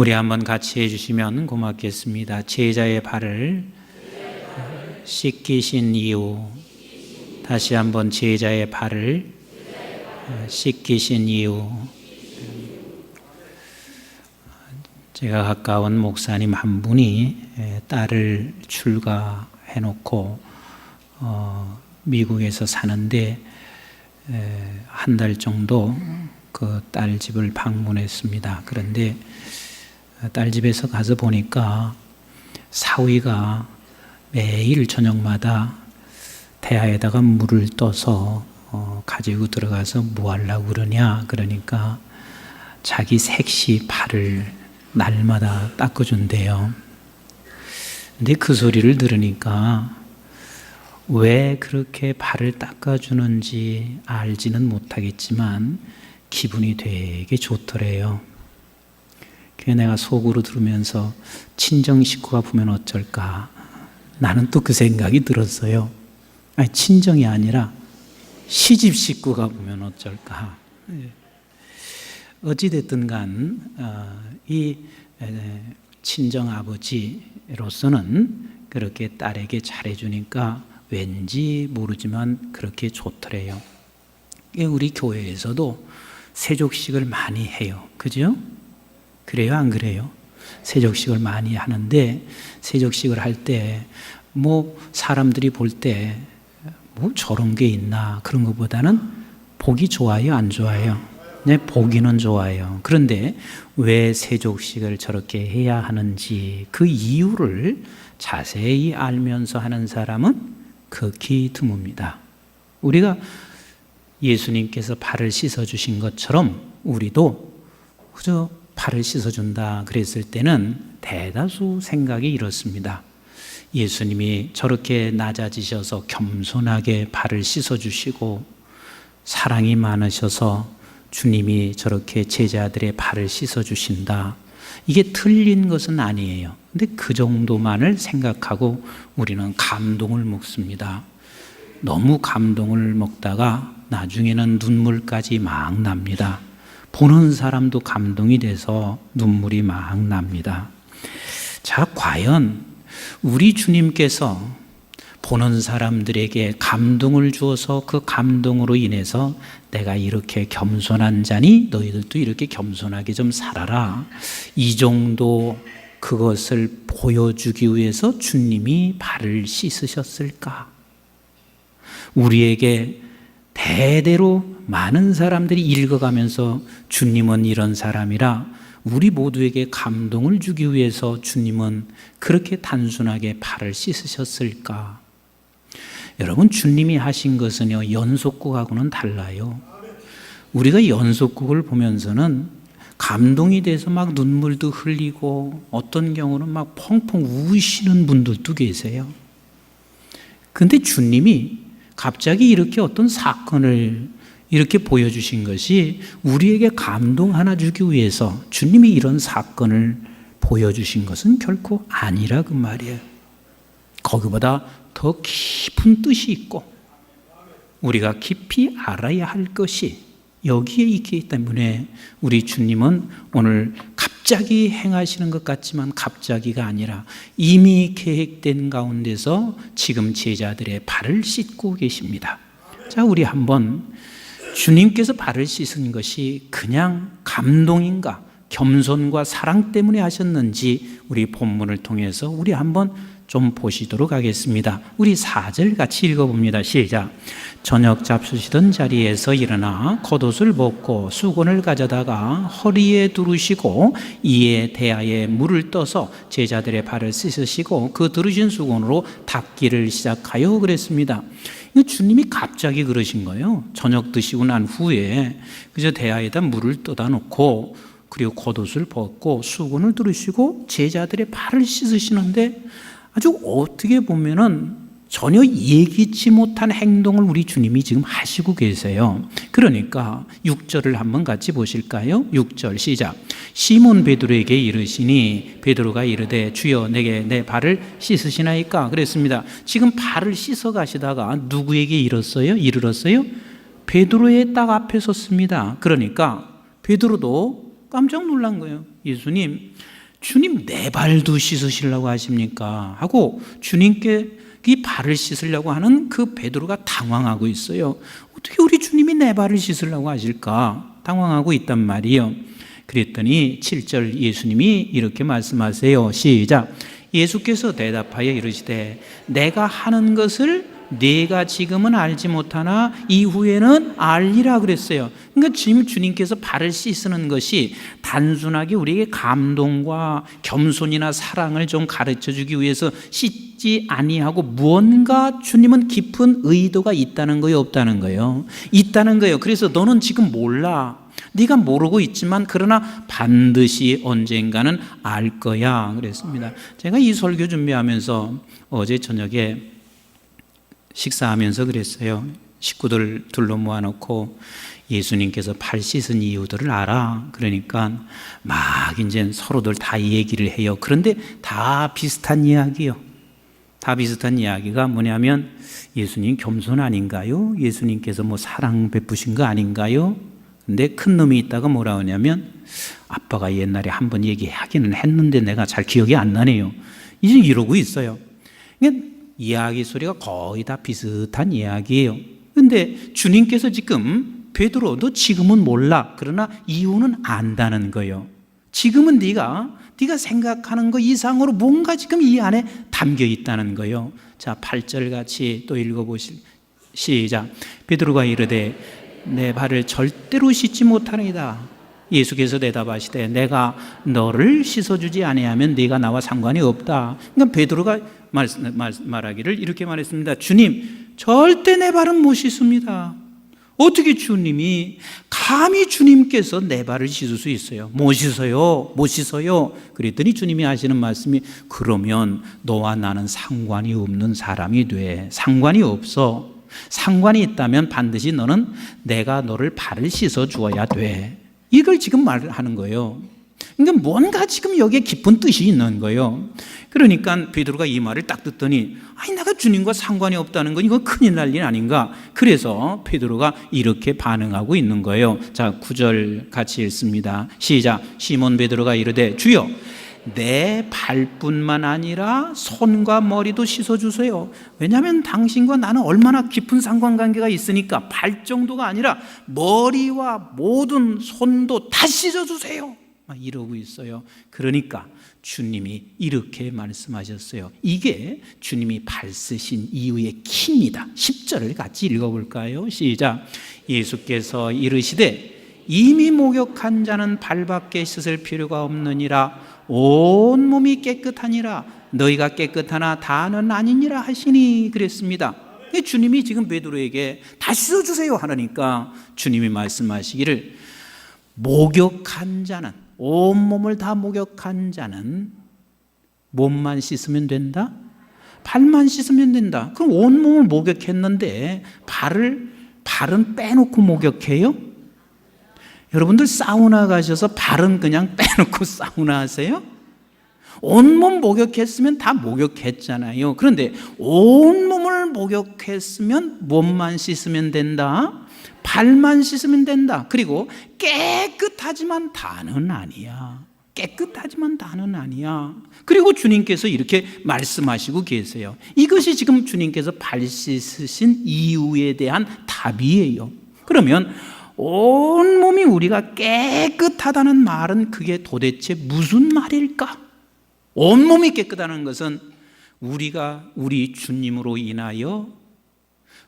우리 한번 같이 해주시면 고맙겠습니다. 제자의 발을 씻기신 이유. 다시 한번 제자의 발을 씻기신 이유. 제가 가까운 목사님 한 분이 딸을 출가해놓고 미국에서 사는데 한 달 정도 그 딸 집을 방문했습니다. 그런데 딸 집에서 가서 보니까 사위가 매일 저녁마다 대야에다가 물을 떠서 가지고 들어가서 뭐 하려고 그러냐 그러니까 자기 색시 발을 날마다 닦아준대요. 근데 그 소리를 들으니까 왜 그렇게 발을 닦아주는지 알지는 못하겠지만 기분이 되게 좋더래요. 그래서 내가 속으로 들으면서 친정 식구가 보면 어쩔까. 나는 또 그 생각이 들었어요. 아니, 친정이 아니라 시집 식구가 보면 어쩔까. 어찌됐든 간 이 친정 아버지로서는 그렇게 딸에게 잘해주니까 왠지 모르지만 그렇게 좋더래요. 우리 교회에서도 세족식을 많이 해요. 그죠? 그래요? 안 그래요? 세족식을 많이 하는데 세족식을 할 때 뭐 사람들이 볼 때 뭐 저런 게 있나 그런 것보다는 보기 좋아요? 안 좋아요? 네, 보기는 좋아요. 그런데 왜 세족식을 저렇게 해야 하는지 그 이유를 자세히 알면서 하는 사람은 극히 드뭅니다. 우리가 예수님께서 발을 씻어주신 것처럼 우리도 그저 발을 씻어준다 그랬을 때는 대다수 생각이 이렇습니다. 예수님이 저렇게 낮아지셔서 겸손하게 발을 씻어주시고 사랑이 많으셔서 주님이 저렇게 제자들의 발을 씻어주신다. 이게 틀린 것은 아니에요. 근데 그 정도만을 생각하고 우리는 감동을 먹습니다. 너무 감동을 먹다가 나중에는 눈물까지 막 납니다. 보는 사람도 감동이 돼서 눈물이 막 납니다. 자, 과연 우리 주님께서 보는 사람들에게 감동을 주어서 그 감동으로 인해서 내가 이렇게 겸손한 자니 너희들도 이렇게 겸손하게 좀 살아라. 이 정도 그것을 보여주기 위해서 주님이 발을 씻으셨을까? 우리에게 대대로 많은 사람들이 읽어가면서 주님은 이런 사람이라 우리 모두에게 감동을 주기 위해서 주님은 그렇게 단순하게 발을 씻으셨을까? 여러분, 주님이 하신 것은요, 연속곡하고는 달라요. 우리가 연속곡을 보면서는 감동이 돼서 막 눈물도 흘리고 어떤 경우는 막 펑펑 우시는 분들도 계세요. 근데 주님이 갑자기 이렇게 어떤 사건을 이렇게 보여주신 것이 우리에게 감동 하나 주기 위해서 주님이 이런 사건을 보여주신 것은 결코 아니라 그 말이에요. 거기보다 더 깊은 뜻이 있고 우리가 깊이 알아야 할 것이 여기에 있기 때문에 우리 주님은 오늘 갑자기 행하시는 것 같지만 갑자기가 아니라 이미 계획된 가운데서 지금 제자들의 발을 씻고 계십니다. 자, 우리 한번 주님께서 발을 씻은 것이 그냥 감동인가 겸손과 사랑 때문에 하셨는지 우리 본문을 통해서 우리 한번 좀 보시도록 하겠습니다. 우리 4절 같이 읽어봅니다. 시작. 저녁 잡수시던 자리에서 일어나 겉옷을 벗고 수건을 가져다가 허리에 두르시고 이에 대야에 물을 떠서 제자들의 발을 씻으시고 그 두르신 수건으로 닦기를 시작하여 그랬습니다. 주님이 갑자기 그러신 거예요. 저녁 드시고 난 후에 그저 대야에다 물을 떠다 놓고 그리고 겉옷을 벗고 수건을 두르시고 제자들의 발을 씻으시는데 아주 어떻게 보면은 전혀 예기치 못한 행동을 우리 주님이 지금 하시고 계세요. 그러니까 6절을 한번 같이 보실까요? 6절 시작. 시몬 베드로에게 이르시니 베드로가 이르되 주여 내게 내 발을 씻으시나이까 그랬습니다. 지금 발을 씻어 가시다가 누구에게 이르렀어요? 베드로의 딱 앞에 섰습니다. 그러니까 베드로도 깜짝 놀란 거예요. 예수님, 주님 내 발도 씻으시려고 하십니까? 하고 주님께 이 발을 씻으려고 하는 그 베드로가 당황하고 있어요. 어떻게 우리 주님이 내 발을 씻으려고 하실까? 당황하고 있단 말이에요. 그랬더니 7절 예수님이 이렇게 말씀하세요. 시작. 예수께서 대답하여 이르시되 내가 하는 것을 네가 지금은 알지 못하나 이후에는 알리라 그랬어요. 그러니까 지금 주님께서 발을 씻는 것이 단순하게 우리에게 감동과 겸손이나 사랑을 좀 가르쳐 주기 위해서 씻지 아니하고 무언가 주님은 깊은 의도가 있다는 거예요, 없다는 거예요? 있다는 거예요. 그래서 너는 지금 몰라. 네가 모르고 있지만 그러나 반드시 언젠가는 알 거야 그랬습니다. 제가 이 설교 준비하면서 어제 저녁에 식사하면서 그랬어요. 식구들 둘러 모아놓고 예수님께서 발 씻은 이유들을 알아. 그러니까 막 이제 서로들 다 이 얘기를 해요. 그런데 다 비슷한 이야기요. 다 비슷한 이야기가 뭐냐면 예수님 겸손 아닌가요? 예수님께서 뭐 사랑 베푸신 거 아닌가요? 근데 큰 놈이 있다가 뭐라 하냐면 아빠가 옛날에 한번 얘기하기는 했는데 내가 잘 기억이 안 나네요. 이제 이러고 있어요. 그러니까 이야기 소리가 거의 다 비슷한 이야기예요. 근데 주님께서 지금 베드로 너 지금은 몰라. 그러나 이유는 안다는 거예요. 지금은 네가 생각하는 거 이상으로 뭔가 지금 이 안에 담겨 있다는 거예요. 자, 8절 같이 또 읽어보실. 시작. 베드로가 이르되 내 발을 절대로 씻지 못하리이다. 예수께서 대답하시되 내가 너를 씻어주지 아니하면 네가 나와 상관이 없다. 그러니까 베드로가 말하기를 이렇게 말했습니다. 주님, 절대 내 발은 못 씻습니다. 어떻게 주님이 감히 주님께서 내 발을 씻을 수 있어요? 못 씻어요. 못 씻어요. 그랬더니 주님이 하시는 말씀이 그러면 너와 나는 상관이 없는 사람이 돼. 상관이 없어. 상관이 있다면 반드시 너는 내가 너를 발을 씻어 주어야 돼. 이걸 지금 말하는 거예요. 그러니까 뭔가 지금 여기에 깊은 뜻이 있는 거예요. 그러니까 베드로가 이 말을 딱 듣더니 아니 내가 주님과 상관이 없다는 건 이건 큰일 날 일 아닌가. 그래서 베드로가 이렇게 반응하고 있는 거예요. 자, 9절 같이 읽습니다. 시작. 시몬 베드로가 이르되 주여 내 발뿐만 아니라 손과 머리도 씻어주세요. 왜냐하면 당신과 나는 얼마나 깊은 상관관계가 있으니까 발 정도가 아니라 머리와 모든 손도 다 씻어주세요. 막 이러고 있어요. 그러니까 주님이 이렇게 말씀하셨어요. 이게 주님이 발 쓰신 이유의 키입니다. 10절을 같이 읽어볼까요? 시작. 예수께서 이르시되 이미 목욕한 자는 발밖에 씻을 필요가 없느니라 온 몸이 깨끗하니라 너희가 깨끗하나 다는 아니니라 하시니 그랬습니다. 주님이 지금 베드로에게 다 씻어주세요 하니까 주님이 말씀하시기를 목욕한 자는 온몸을 다 목욕한 자는 몸만 씻으면 된다? 발만 씻으면 된다. 그럼 온몸을 목욕했는데 발은 빼놓고 목욕해요? 여러분들 사우나 가셔서 발은 그냥 빼놓고 사우나 하세요? 온몸 목욕했으면 다 목욕했잖아요. 그런데 온몸을 목욕했으면 몸만 씻으면 된다. 발만 씻으면 된다. 그리고 깨끗하지만 다는 아니야. 깨끗하지만 다는 아니야. 그리고 주님께서 이렇게 말씀하시고 계세요. 이것이 지금 주님께서 발 씻으신 이유에 대한 답이에요. 그러면 온몸이 우리가 깨끗하다는 말은 그게 도대체 무슨 말일까? 온몸이 깨끗하다는 것은 우리가 우리 주님으로 인하여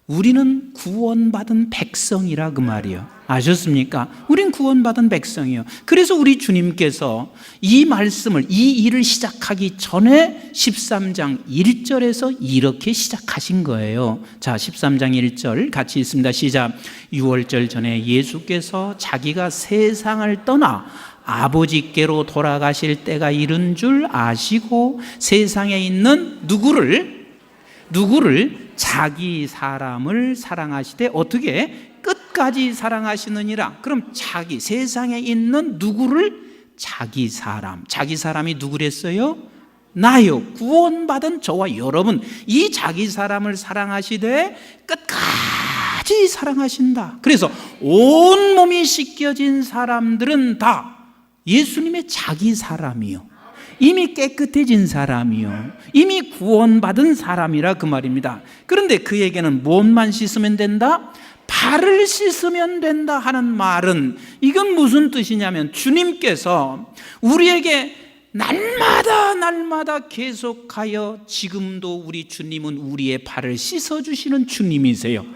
우리는 구원받은 백성이라 그 말이에요. 아셨습니까? 우린 구원받은 백성이에요. 그래서 우리 주님께서 이 말씀을, 이 일을 시작하기 전에 13장 1절에서 이렇게 시작하신 거예요. 자, 13장 1절 같이 읽습니다. 시작. 6월절 전에 예수께서 자기가 세상을 떠나 아버지께로 돌아가실 때가 이른 줄 아시고 세상에 있는 누구를 자기 사람을 사랑하시되 어떻게 끝까지 사랑하시느니라. 그럼 세상에 있는 누구를 자기 사람이 누구랬어요? 나요. 구원받은 저와 여러분, 이 자기 사람을 사랑하시되 끝까지 사랑하신다. 그래서 온몸이 씻겨진 사람들은 다 예수님의 자기 사람이요, 이미 깨끗해진 사람이요, 이미 구원받은 사람이라 그 말입니다. 그런데 그에게는 무엇만 씻으면 된다? 발을 씻으면 된다 하는 말은 이건 무슨 뜻이냐면, 주님께서 우리에게 날마다 계속하여 지금도 우리 주님은 우리의 발을 씻어주시는 주님이세요.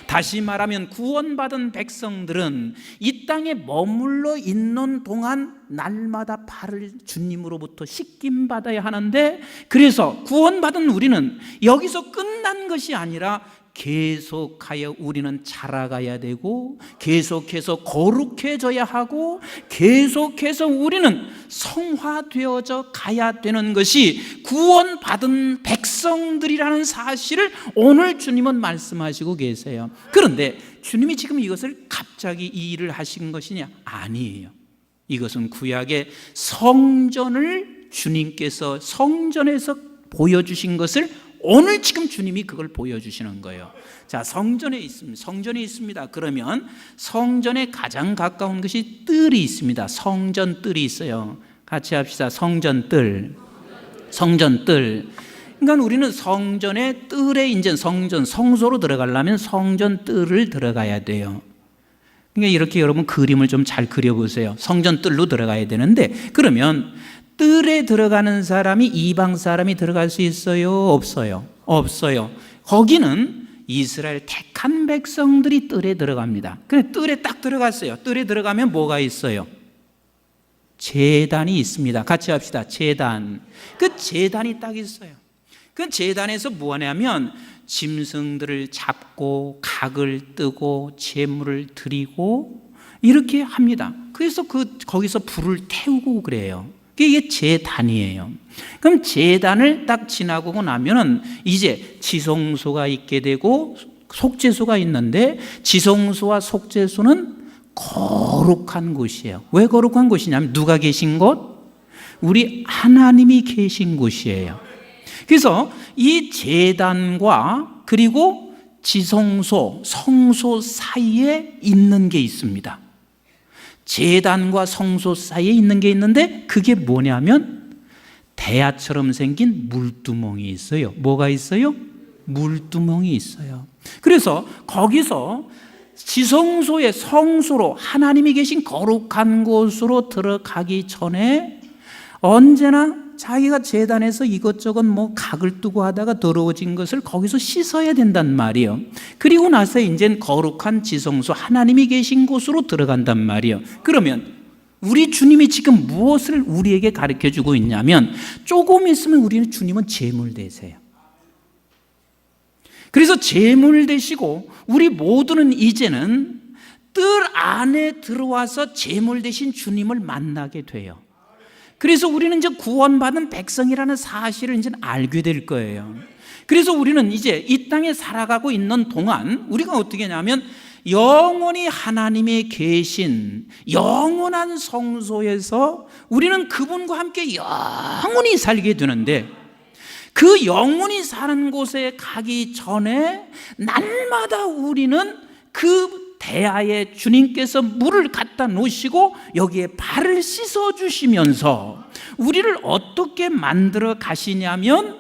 다시 말하면 구원받은 백성들은 이 땅에 머물러 있는 동안 날마다 발을 주님으로부터 씻김 받아야 하는데, 그래서 구원받은 우리는 여기서 끝난 것이 아니라 계속하여 우리는 자라가야 되고, 계속해서 거룩해져야 하고, 계속해서 우리는 성화되어져 가야 되는 것이 구원받은 백성들이라는 사실을 오늘 주님은 말씀하시고 계세요. 그런데 주님이 지금 이것을 갑자기 이 일을 하신 것이냐? 아니에요. 이것은 구약의 성전을 주님께서 성전에서 보여주신 것을 오늘 지금 주님이 그걸 보여주시는 거예요. 자, 성전에 있습니다. 그러면 성전에 가장 가까운 것이 뜰이 있습니다. 성전 뜰이 있어요. 같이 합시다. 성전 뜰. 그러니까 우리는 성전의 뜰에 이제 성소로 들어가려면 성전 뜰을 들어가야 돼요. 그러니까 이렇게 여러분 그림을 좀 잘 그려보세요. 성전 뜰로 들어가야 되는데, 그러면 뜰에 들어가는 사람이 이방 사람이 들어갈 수 있어요? 없어요? 없어요. 거기는 이스라엘 택한 백성들이 뜰에 들어갑니다. 그래, 뜰에 딱 들어갔어요. 뜰에 들어가면 뭐가 있어요? 제단이 있습니다. 같이 합시다. 제단. 그 제단이 딱 있어요. 그 제단에서 뭐 하냐면 짐승들을 잡고 각을 뜨고 제물을 드리고 이렇게 합니다. 그래서 거기서 불을 태우고 그래요. 이게 제단이에요. 그럼 제단을 딱 지나고 나면은 이제 지성소가 있게 되고 속죄소가 있는데, 지성소와 속죄소는 거룩한 곳이에요. 왜 거룩한 곳이냐면 누가 계신 곳? 우리 하나님이 계신 곳이에요. 그래서 이 제단과 그리고 지성소, 성소 사이에 있는 게 있습니다. 제단과 성소 사이에 있는 게 있는데, 그게 뭐냐면 대야처럼 생긴 물두멍이 있어요. 뭐가 있어요? 물두멍이 있어요. 그래서 거기서 지성소의 성소로, 하나님이 계신 거룩한 곳으로 들어가기 전에 언제나 자기가 제단에서 이것저것 각을 뜨고 하다가 더러워진 것을 거기서 씻어야 된단 말이에요. 그리고 나서 이제 거룩한 지성소, 하나님이 계신 곳으로 들어간단 말이에요. 그러면 우리 주님이 지금 무엇을 우리에게 가르쳐 주고 있냐면, 조금 있으면 우리는 주님은 제물 되세요. 그래서 제물 되시고 우리 모두는 이제는 뜰 안에 들어와서 제물 되신 주님을 만나게 돼요. 그래서 우리는 이제 구원받은 백성이라는 사실을 이제 알게 될 거예요. 그래서 우리는 이제 이 땅에 살아가고 있는 동안 우리가 어떻게 하냐면, 영원히 하나님이 계신 영원한 성소에서 우리는 그분과 함께 영원히 살게 되는데, 그 영원히 사는 곳에 가기 전에 날마다 우리는 그 대야에 주님께서 물을 갖다 놓으시고 여기에 발을 씻어 주시면서 우리를 어떻게 만들어 가시냐면,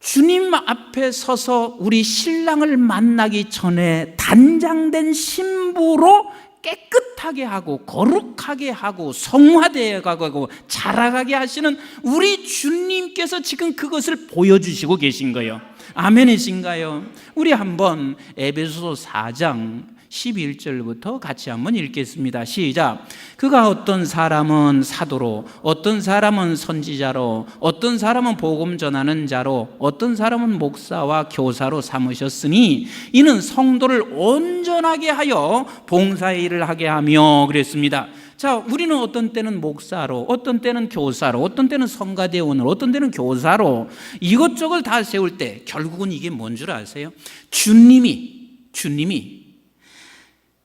주님 앞에 서서 우리 신랑을 만나기 전에 단장된 신부로 깨끗하게 하고 거룩하게 하고 성화되어 가고 자라가게 하시는 우리 주님께서 지금 그것을 보여주시고 계신 거예요. 아멘이신가요? 우리 한번 에베소서 4장 11절부터 같이 한번 읽겠습니다. 시작. 그가 어떤 사람은 사도로, 어떤 사람은 선지자로, 어떤 사람은 복음 전하는 자로, 어떤 사람은 목사와 교사로 삼으셨으니 이는 성도를 온전하게 하여 봉사의 일을 하게 하며 그랬습니다. 자, 우리는 어떤 때는 목사로, 어떤 때는 교사로, 어떤 때는 성가대원으로, 어떤 때는 교사로 이것저것 다 세울 때 결국은 이게 뭔 줄 아세요? 주님이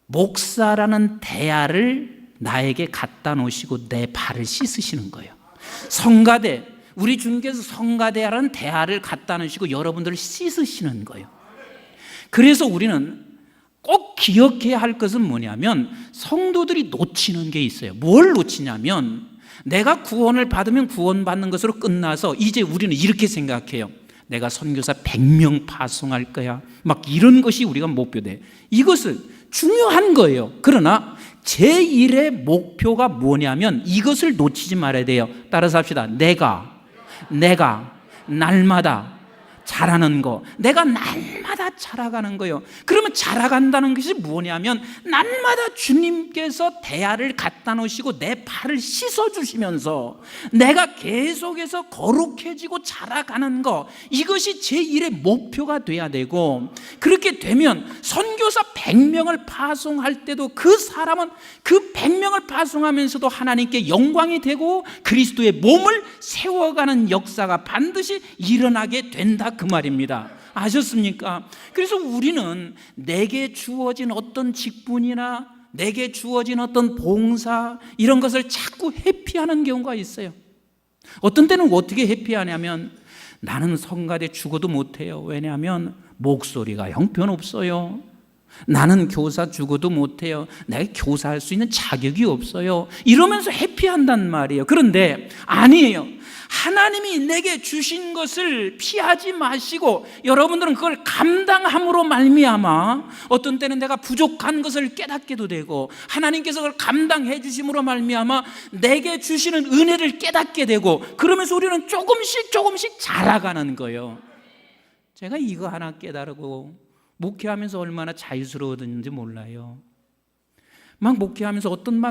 목사라는 대야를 나에게 갖다 놓으시고 내 발을 씻으시는 거예요. 성가대, 우리 주님께서 성가대라는 대야를 갖다 놓으시고 여러분들을 씻으시는 거예요. 그래서 우리는 꼭 기억해야 할 것은 뭐냐면 성도들이 놓치는 게 있어요. 뭘 놓치냐면 내가 구원을 받으면 구원받는 것으로 끝나서 이제 우리는 이렇게 생각해요. 내가 선교사 100명 파송할 거야. 막 이런 것이 우리가 목표돼. 이것은 중요한 거예요. 그러나 제1의 목표가 뭐냐면 이것을 놓치지 말아야 돼요. 따라서 합시다. 내가 날마다 자라는 거, 내가 날마다 자라가는 거예요. 그러면 자라간다는 것이 뭐냐면 날마다 주님께서 대야를 갖다 놓으시고 내 발을 씻어주시면서 내가 계속해서 거룩해지고 자라가는 거, 이것이 제1의 목표가 돼야 되고, 그렇게 되면 선교사 100명을 파송할 때도 그 사람은 그 100명을 파송하면서도 하나님께 영광이 되고 그리스도의 몸을 세워가는 역사가 반드시 일어나게 된다, 그 말입니다. 아셨습니까? 그래서 우리는 내게 주어진 어떤 직분이나 내게 주어진 어떤 봉사, 이런 것을 자꾸 회피하는 경우가 있어요. 어떤 때는 어떻게 회피하냐면 나는 성가대 죽어도 못해요. 왜냐하면 목소리가 형편없어요. 나는 교사 죽어도 못해요. 내가 교사할 수 있는 자격이 없어요. 이러면서 회피한단 말이에요. 그런데 아니에요. 하나님이 내게 주신 것을 피하지 마시고 여러분들은 그걸 감당함으로 말미암아 어떤 때는 내가 부족한 것을 깨닫게도 되고 하나님께서 그걸 감당해 주심으로 말미암아 내게 주시는 은혜를 깨닫게 되고, 그러면서 우리는 조금씩 자라가는 거예요. 제가 이거 하나 깨달고 목회하면서 얼마나 자유스러워졌는지 몰라요. 막 목회하면서 어떤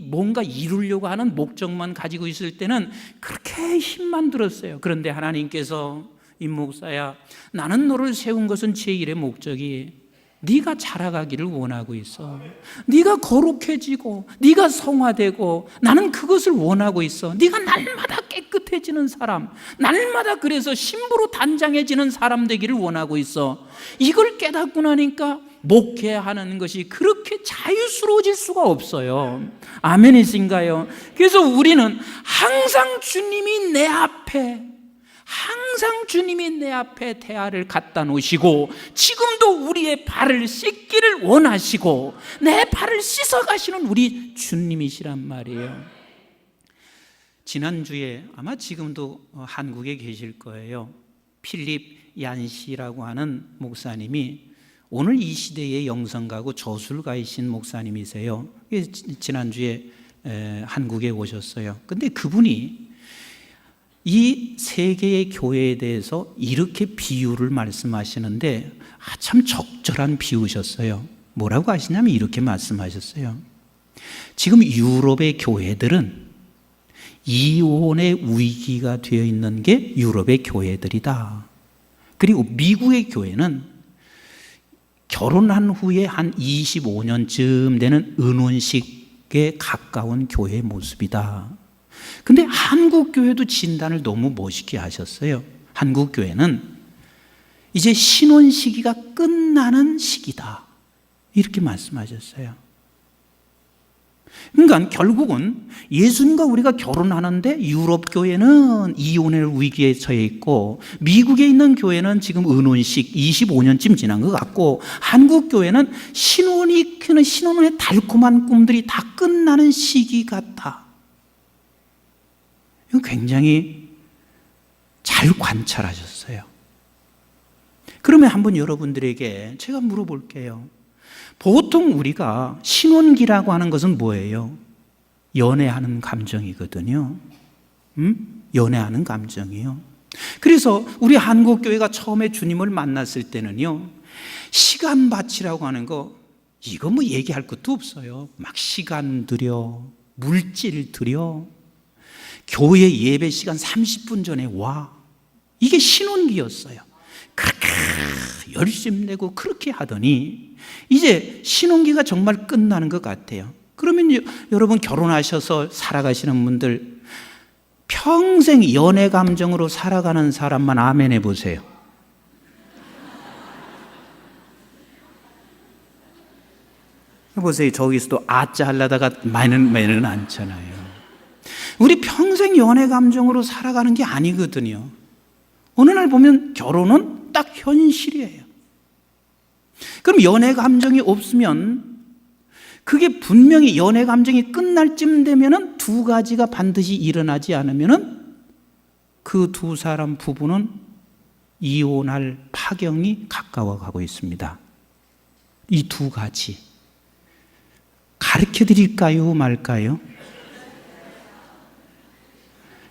뭔가 이루려고 하는 목적만 가지고 있을 때는 그렇게 힘만 들었어요. 그런데 하나님께서 임 목사야, 나는 너를 세운 것은 제1의 목적이 네가 자라가기를 원하고 있어. 네가 거룩해지고 네가 성화되고 나는 그것을 원하고 있어. 네가 날마다 깨끗해지는 사람, 날마다 그래서 신부로 단장해지는 사람 되기를 원하고 있어. 이걸 깨닫고 나니까 목회하는 것이 그렇게 자유스러워질 수가 없어요. 아멘이신가요? 그래서 우리는 항상 주님이 내 앞에 대야를 갖다 놓으시고 지금도 우리의 발을 씻기를 원하시고 내 발을 씻어가시는 우리 주님이시란 말이에요. 지난주에 아마 지금도 한국에 계실 거예요. 필립 얀시라고 하는 목사님이 오늘 이 시대의 영성가고 저술가이신 목사님이세요. 지난주에 한국에 오셨어요. 근데 그분이 이 세계의 교회에 대해서 이렇게 비유를 말씀하시는데 참 적절한 비유셨어요. 뭐라고 하시냐면 이렇게 말씀하셨어요. 지금 유럽의 교회들은 이혼의 위기가 되어 있는 게 유럽의 교회들이다. 그리고 미국의 교회는 결혼한 후에 한 25년쯤 되는 은혼식에 가까운 교회의 모습이다. 근데 한국 교회도 진단을 너무 멋있게 하셨어요. 한국 교회는 이제 신혼 시기가 끝나는 시기다, 이렇게 말씀하셨어요. 그러니까 결국은 예수님과 우리가 결혼하는데 유럽 교회는 이혼의 위기에 처해 있고 미국에 있는 교회는 지금 은혼식 25년쯤 지난 것 같고 한국 교회는 신혼의 달콤한 꿈들이 다 끝나는 시기 같다. 이거 굉장히 잘 관찰하셨어요. 그러면 한번 여러분들에게 제가 물어볼게요. 보통 우리가 신혼기라고 하는 것은 뭐예요? 연애하는 감정이거든요. 연애하는 감정이요. 그래서 우리 한국교회가 처음에 주님을 만났을 때는요, 시간밭이라고 하는 거, 이거 뭐 얘기할 것도 없어요. 막 시간 들여, 물질 들여, 교회 예배 시간 30분 전에 와. 이게 신혼기였어요. 그렇게 열심내고 그렇게 하더니 이제 신혼기가 정말 끝나는 것 같아요. 그러면 여러분 결혼하셔서 살아가시는 분들 평생 연애 감정으로 살아가는 사람만 아멘 해보세요. 보세요. 저기서도 아짜 하려다가 매는 않잖아요. 우리 평생 연애 감정으로 살아가는 게 아니거든요. 어느 날 보면 결혼은 딱 현실이에요. 그럼 연애 감정이 없으면 그게 분명히 연애 감정이 끝날 쯤 되면은 두 가지가 반드시 일어나지 않으면은 그 두 사람 부부는 이혼할 파경이 가까워 가고 있습니다. 이 두 가지 가르쳐 드릴까요, 말까요?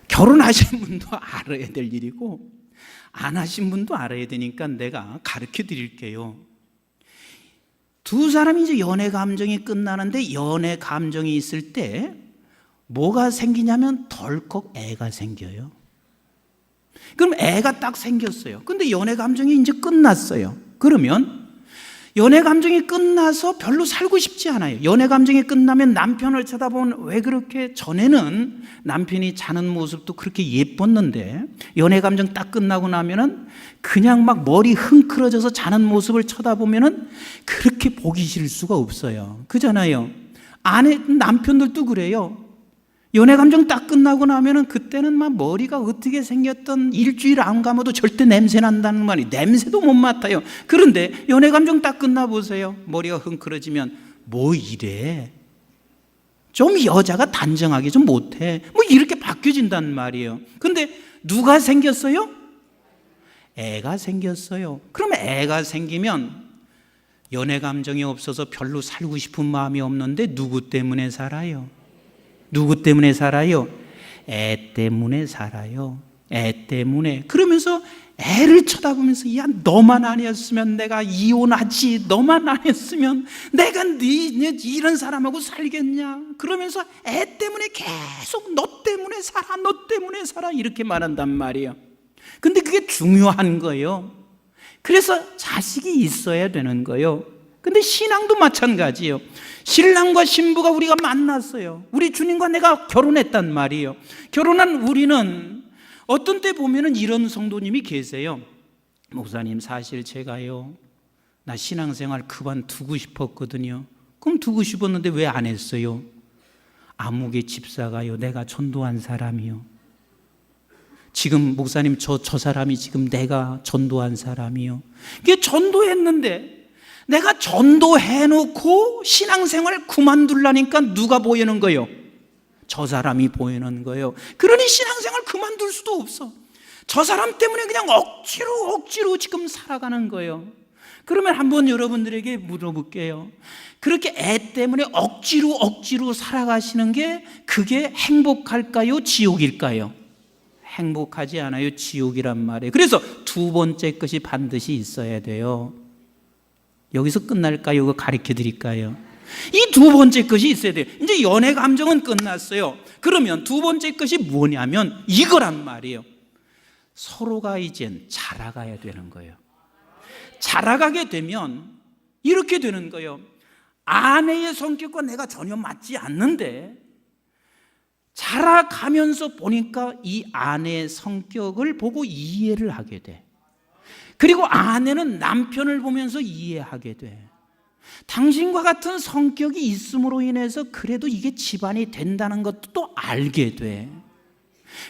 결혼하신 분도 알아야 될 일이고 안 하신 분도 알아야 되니까 내가 가르쳐 드릴게요. 두 사람이 이제 연애 감정이 끝나는데 연애 감정이 있을 때 뭐가 생기냐면 덜컥 애가 생겨요. 그럼 애가 딱 생겼어요. 근데 연애 감정이 이제 끝났어요. 그러면 연애 감정이 끝나서 별로 살고 싶지 않아요. 연애 감정이 끝나면 남편을 쳐다보면 왜 그렇게 전에는 남편이 자는 모습도 그렇게 예뻤는데 연애 감정 딱 끝나고 나면은 그냥 막 머리 흥크러져서 자는 모습을 쳐다보면은 그렇게 보기 싫을 수가 없어요. 그잖아요. 남편들도 그래요. 연애 감정 딱 끝나고 나면은 그때는 막 머리가 어떻게 생겼던 일주일 안 감아도 절대 냄새 난다는 말이 냄새도 못 맡아요. 그런데 연애 감정 딱 끝나 보세요. 머리가 흥크러지면 뭐 이래? 좀 여자가 단정하게 좀 못해. 뭐 이렇게 바뀌어진단 말이에요. 근데 누가 생겼어요? 애가 생겼어요. 그럼 애가 생기면 연애 감정이 없어서 별로 살고 싶은 마음이 없는데 누구 때문에 살아요? 누구 때문에 살아요? 애 때문에 살아요. 애 때문에. 그러면서 애를 쳐다보면서 야 너만 아니었으면 내가 이혼하지. 너만 아니었으면 내가 이런 사람하고 살겠냐. 그러면서 애 때문에 계속 너 때문에 살아. 너 때문에 살아. 이렇게 말한단 말이에요. 근데 그게 중요한 거예요. 그래서 자식이 있어야 되는 거예요. 근데 신앙도 마찬가지예요. 신랑과 신부가 우리가 만났어요. 우리 주님과 내가 결혼했단 말이에요. 결혼한 우리는 어떤 때 보면은 이런 성도님이 계세요. 목사님 사실 제가요 나 신앙생활 그만두고 싶었거든요. 그럼 두고 싶었는데 왜 안 했어요? 아무개 집사가요 내가 전도한 사람이요. 지금 목사님 저 사람이 지금 내가 전도한 사람이요. 이게 전도했는데 내가 전도해놓고 신앙생활 그만둘라니까 누가 보이는 거예요? 저 사람이 보이는 거예요. 그러니 신앙생활 그만둘 수도 없어. 저 사람 때문에 그냥 억지로 지금 살아가는 거예요. 그러면 한번 여러분들에게 물어볼게요. 그렇게 애 때문에 억지로 살아가시는 게 그게 행복할까요? 지옥일까요? 행복하지 않아요. 지옥이란 말이에요. 그래서 두 번째 것이 반드시 있어야 돼요. 여기서 끝날까요? 이거 가르쳐 드릴까요? 이 두 번째 것이 있어야 돼요. 이제 연애 감정은 끝났어요. 그러면 두 번째 것이 뭐냐면 이거란 말이에요. 서로가 이젠 자라가야 되는 거예요. 자라가게 되면 이렇게 되는 거예요. 아내의 성격과 내가 전혀 맞지 않는데 자라가면서 보니까 이 아내의 성격을 보고 이해를 하게 돼. 그리고 아내는 남편을 보면서 이해하게 돼. 당신과 같은 성격이 있음으로 인해서 그래도 이게 집안이 된다는 것도 또 알게 돼.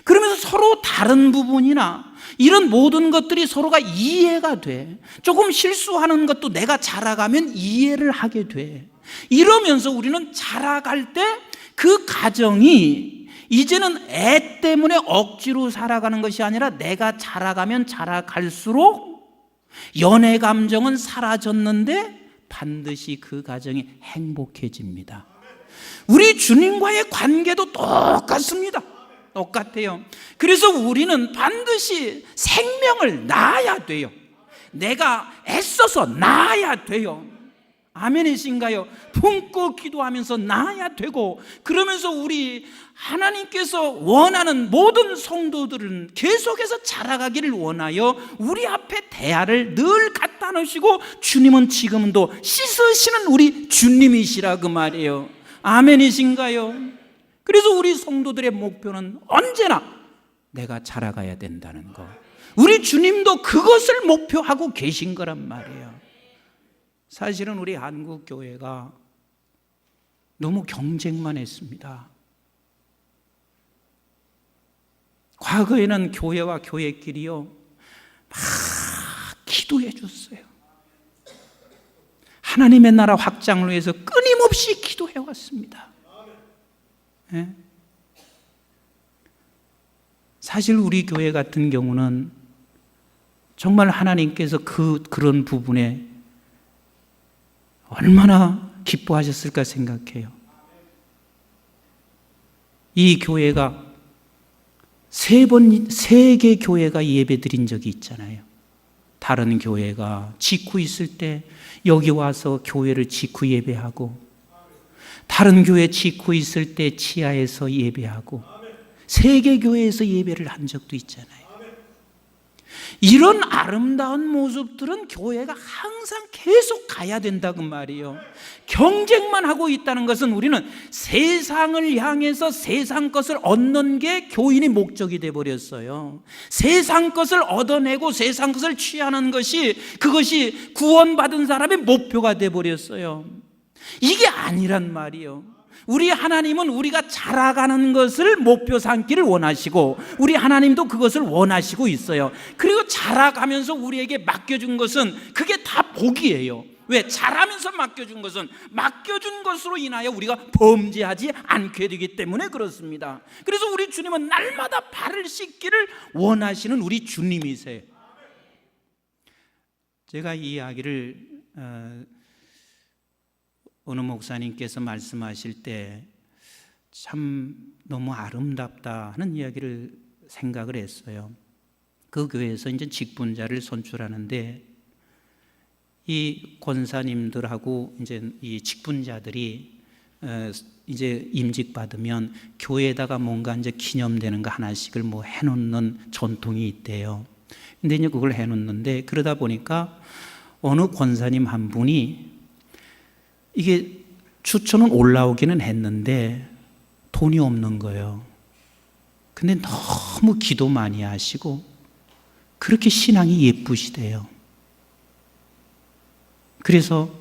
그러면서 서로 다른 부분이나 이런 모든 것들이 서로가 이해가 돼. 조금 실수하는 것도 내가 자라가면 이해를 하게 돼. 이러면서 우리는 자라갈 때 그 가정이 이제는 애 때문에 억지로 살아가는 것이 아니라 내가 자라가면 자라갈수록 연애 감정은 사라졌는데 반드시 그 가정이 행복해집니다. 우리 주님과의 관계도 똑같습니다. 똑같아요. 그래서 우리는 반드시 생명을 낳아야 돼요. 내가 애써서 낳아야 돼요. 아멘이신가요? 품고 기도하면서 낳아야 되고, 그러면서 우리 하나님께서 원하는 모든 성도들은 계속해서 자라가기를 원하여 우리 앞에 대야를 늘 갖다 놓으시고, 주님은 지금도 씻으시는 우리 주님이시라 그 말이에요. 아멘이신가요? 그래서 우리 성도들의 목표는 언제나 내가 자라가야 된다는 거. 우리 주님도 그것을 목표하고 계신 거란 말이에요. 사실은 우리 한국 교회가 너무 경쟁만 했습니다. 과거에는 교회와 교회끼리요 막 기도해 줬어요. 하나님의 나라 확장을 위해서 끊임없이 기도해 왔습니다. 예? 사실 우리 교회 같은 경우는 정말 하나님께서 그런 부분에 얼마나 기뻐하셨을까 생각해요. 이 교회가 세 개 교회가 예배 드린 적이 있잖아요. 다른 교회가 직후 있을 때 여기 와서 교회를 직후 예배하고, 다른 교회 직후 있을 때 지하에서 예배하고, 세 개 교회에서 예배를 한 적도 있잖아요. 이런 아름다운 모습들은 교회가 항상 계속 가야 된다고 말이에요. 경쟁만 하고 있다는 것은 우리는 세상을 향해서 세상 것을 얻는 게 교인의 목적이 되어버렸어요. 세상 것을 얻어내고 세상 것을 취하는 것이, 그것이 구원받은 사람의 목표가 되어버렸어요. 이게 아니란 말이에요. 우리 하나님은 우리가 자라가는 것을 목표 삼기를 원하시고, 우리 하나님도 그것을 원하시고 있어요. 그리고 자라가면서 우리에게 맡겨준 것은 그게 다 복이에요. 왜? 자라면서 맡겨준 것은 맡겨준 것으로 인하여 우리가 범죄하지 않게 되기 때문에 그렇습니다. 그래서 우리 주님은 날마다 발을 씻기를 원하시는 우리 주님이세요. 제가 이 이야기를 어느 목사님께서 말씀하실 때 참 너무 아름답다 하는 이야기를 생각을 했어요. 그 교회에서 이제 직분자를 선출하는데, 이 권사님들하고 이제 이 직분자들이 이제 임직 받으면 교회에다가 뭔가 이제 기념되는 거 하나씩을 뭐 해놓는 전통이 있대요. 근데 이제 그걸 해놓는데, 그러다 보니까 어느 권사님 한 분이 이게 추천은 올라오기는 했는데 돈이 없는 거예요. 근데 너무 기도 많이 하시고 그렇게 신앙이 예쁘시대요. 그래서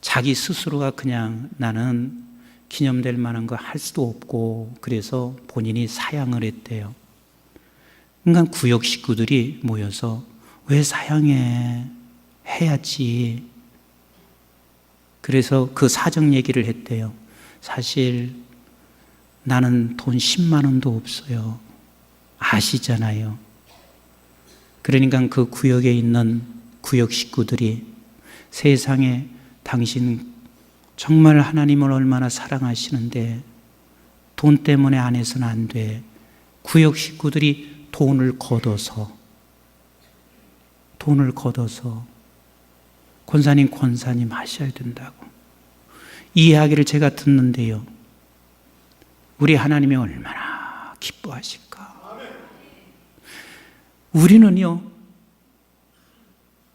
자기 스스로가 그냥 나는 기념될 만한 거 할 수도 없고, 그래서 본인이 사양을 했대요. 그러니까 구역 식구들이 모여서 왜 사양해? 해야지. 그래서 그 사정 얘기를 했대요. 사실 나는 돈 10만 원도 없어요. 아시잖아요. 그러니까 그 구역에 있는 구역 식구들이 세상에 당신 정말 하나님을 얼마나 사랑하시는데 돈 때문에 안 해서는 안 돼. 구역 식구들이 돈을 걷어서 권사님 하셔야 된다고. 이 이야기를 제가 듣는데요, 우리 하나님이 얼마나 기뻐하실까. 우리는요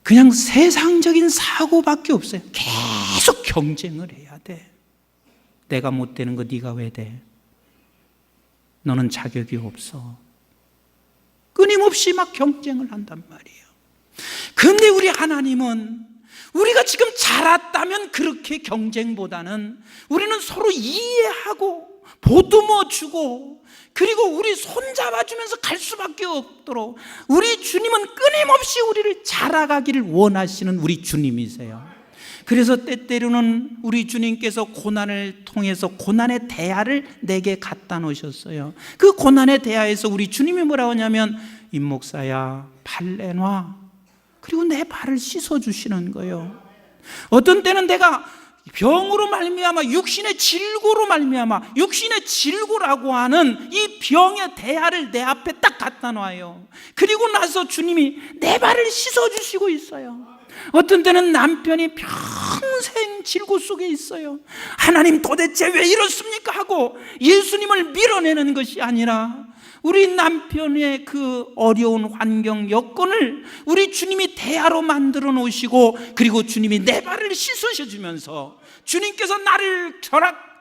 그냥 세상적인 사고밖에 없어요. 계속 경쟁을 해야 돼. 내가 못 되는 거 네가 왜 돼? 너는 자격이 없어. 끊임없이 막 경쟁을 한단 말이에요. 그런데 우리 하나님은 우리가 지금 자랐다면 그렇게 경쟁보다는 우리는 서로 이해하고 보듬어 주고, 그리고 우리 손잡아주면서 갈 수밖에 없도록, 우리 주님은 끊임없이 우리를 자라가기를 원하시는 우리 주님이세요. 그래서 때때로는 우리 주님께서 고난을 통해서 고난의 대야를 내게 갖다 놓으셨어요. 그 고난의 대야에서 우리 주님이 뭐라고 하냐면, 임목사야 발 내놔. 그리고 내 발을 씻어주시는 거예요. 어떤 때는 내가 병으로 말미암아, 육신의 질고로 말미암아, 육신의 질고라고 하는 이 병의 대야를 내 앞에 딱 갖다 놔요. 그리고 나서 주님이 내 발을 씻어주시고 있어요. 어떤 때는 남편이 평생 질고 속에 있어요. 하나님 도대체 왜 이렇습니까? 하고 예수님을 밀어내는 것이 아니라 우리 남편의 그 어려운 환경 여건을 우리 주님이 대야로 만들어 놓으시고, 그리고 주님이 내 발을 씻으셔 주면서 주님께서 나를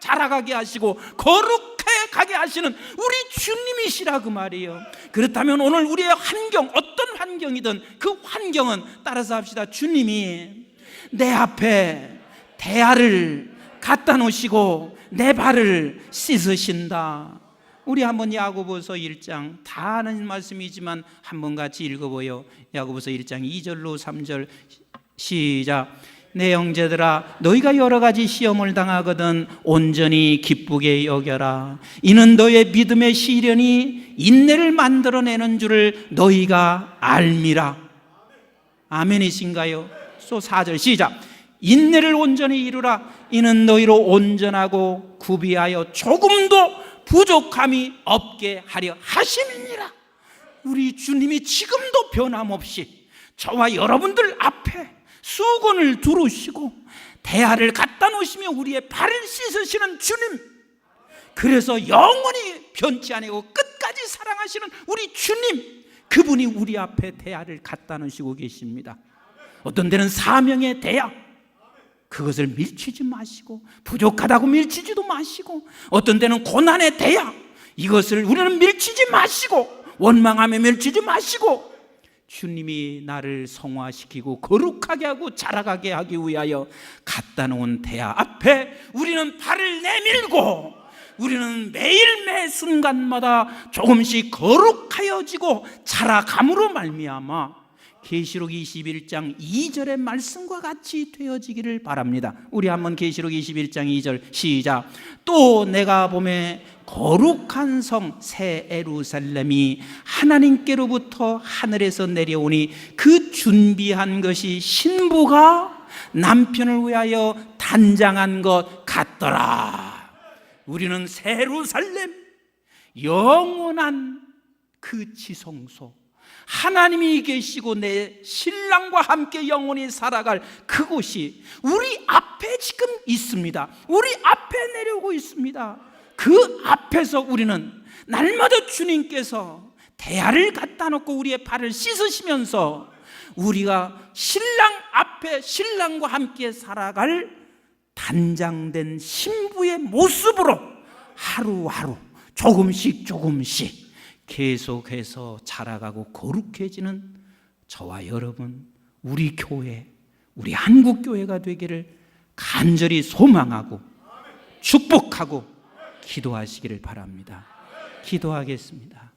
자라가게 하시고 거룩해 가게 하시는 우리 주님이시라 그 말이에요. 그렇다면 오늘 우리의 환경, 어떤 환경이든 그 환경은 따라서 합시다. 주님이 내 앞에 대야를 갖다 놓으시고 내 발을 씻으신다. 우리 한번 야고보서 1장, 다 아는 말씀이지만 한번 같이 읽어보요. 야고보서 1장 2절로 3절 시작. 내 형제들아, 너희가 여러 가지 시험을 당하거든 온전히 기쁘게 여겨라. 이는 너의 믿음의 시련이 인내를 만들어내는 줄을 너희가 알미라. 아멘이신가요? 또 4절 시작. 인내를 온전히 이루라. 이는 너희로 온전하고 구비하여 조금도 부족함이 없게 하려 하심이니라. 우리 주님이 지금도 변함없이 저와 여러분들 앞에 수건을 두르시고 대야를 갖다 놓으시며 우리의 발을 씻으시는 주님, 그래서 영원히 변치 아니고 끝까지 사랑하시는 우리 주님, 그분이 우리 앞에 대야를 갖다 놓으시고 계십니다. 어떤 때는 사명의 대야, 그것을 밀치지 마시고 부족하다고 밀치지도 마시고, 어떤 때는 고난의 대야, 이것을 우리는 밀치지 마시고 원망하며 밀치지 마시고, 주님이 나를 성화시키고 거룩하게 하고 자라가게 하기 위하여 갖다 놓은 대야 앞에 우리는 발을 내밀고, 우리는 매일 매 순간마다 조금씩 거룩하여지고 자라감으로 말미암아 계시록 21장 2절의 말씀과 같이 되어지기를 바랍니다. 우리 한번 계시록 21장 2절 시작. 또 내가 보매 거룩한 성 새 예루살렘이 하나님께로부터 하늘에서 내려오니 그 준비한 것이 신부가 남편을 위하여 단장한 것 같더라. 우리는 새 예루살렘, 영원한 그 지성소, 하나님이 계시고 내 신랑과 함께 영원히 살아갈 그곳이 우리 앞에 지금 있습니다. 우리 앞에 내려오고 있습니다. 그 앞에서 우리는 날마다 주님께서 대야를 갖다 놓고 우리의 발을 씻으시면서 우리가 신랑 앞에 신랑과 함께 살아갈 단장된 신부의 모습으로 하루하루 조금씩 계속해서 자라가고 거룩해지는 저와 여러분, 우리 교회, 우리 한국교회가 되기를 간절히 소망하고 축복하고 기도하시기를 바랍니다. 기도하겠습니다.